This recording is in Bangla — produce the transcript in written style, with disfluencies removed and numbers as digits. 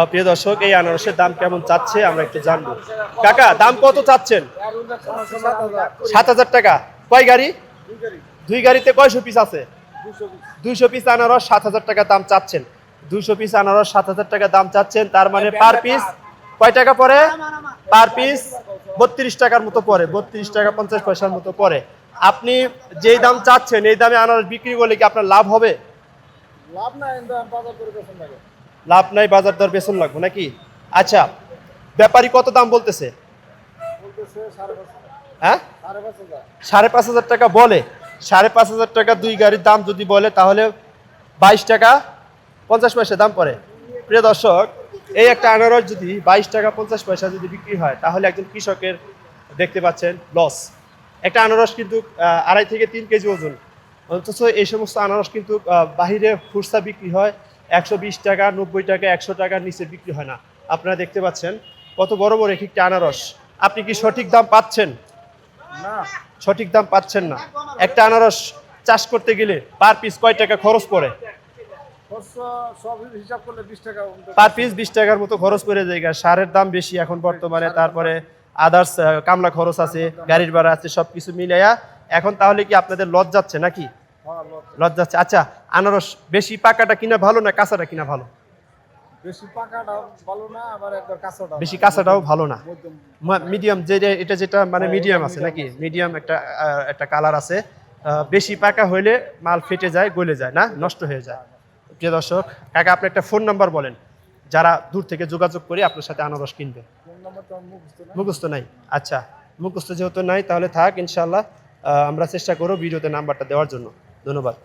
প্রিয় দর্শক, এই আনারসের দাম কেমন চাচ্ছে আমরা একটু জানবো। কাকা, দাম কত চাচ্ছেন? 7,000 টাকা। কয় গাড়ি? 2 গাড়িতে কয়শো পিস আছে? 200 পিস আনারস 7,000 টাকা দাম চাচ্ছেন। 200 পিস আনারস 7,000 টাকা দাম চাচ্ছেন, তার মানে পার পিস কয় টাকা পড়ে? পার পিস 32 টাকার মতো পড়ে, 32 টাকা 50 পয়সার মতো পড়ে। আপনি যেই দাম চাচ্ছেন এই দামে আনারস বিক্রি করলে কি আপনার লাভ হবে? লাভ নাই, বাজার করে বেতন লাগে। লাভ নাই, বাজার দর বেতন লাগবে নাকি? আচ্ছা, ব্যাপারী কত দাম বলতেছে? বলতেছে 5,500। হ্যাঁ, 5,500। 5,500 টাকা বলে। 5,500 টাকা 2 গাড়ির দাম যদি বলে তাহলে 22 টাকা 50 পয়সা দাম পড়ে। প্রিয় দর্শক, এই একটা আনারস যদি 22 টাকা 50 পয়সা যদি বিক্রি হয় তাহলে একজন কৃষকের দেখতে পাচ্ছেন লস। একটা আনারস কিন্তু 2.5 থেকে 3 কেজি ওজন, অথচ এই সমস্ত আনারস কিন্তু বাহিরে খুচরা বিক্রি হয় 120 টাকা, 90 টাকা, 100 টাকার নিচে বিক্রি হয় না। আপনারা দেখতে পাচ্ছেন কত বড় বড় এক একটা আনারস। আপনি কি সঠিক দাম পাচ্ছেন? না, সঠিক দাম পাচ্ছেন না। একটা আনারস চাষ করতে গেলে পার পিস কয় টাকা খরচ পড়ে? খরচ সব হিসাব করলে 20 টাকা। পার পিস 20 টাকার মতো খরচ পড়ে যায়। সারের দাম বেশি এখন বর্তমানে, তারপরে আদার্স কামলা খরচ আছে, গাড়ির ভাড়া আছে, সবকিছু মিলাইয়া এখন তাহলে কি আপনাদের লস যাচ্ছে নাকি? হ্যাঁ, লস যাচ্ছে। আচ্ছা, আনারস বেশি পাকাটা কিনা ভালো না কাঁচাটা কিনা ভালো? বেশি পাকাটা ভালো না, আবার একবার কাঁচাটা। বেশি কাঁচাটাও ভালো না, মধ্যম। মিডিয়াম, এটা যেটা মানে মিডিয়াম আছে নাকি? মিডিয়াম একটা একটা কালার আছে। বেশি পাকা হইলে মাল ফেটে যায়, গলে যায়, না নষ্ট হয়ে যায়। প্রিয় দর্শক, কাকা আপনি একটা ফোন নাম্বার বলেন যারা দূর থেকে যোগাযোগ করে আপনার সাথে আনারস কিনবে। ফোন নাম্বার তো আমার মুখস্থ না। মুখস্থ নাই? আচ্ছা, মুখস্থ যেহেতু নাই তাহলে থাক, ইনশাল্লাহ আমরা চেষ্টা করব ভিডিওতে নাম্বারটা দেওয়ার জন্য। ধন্যবাদ।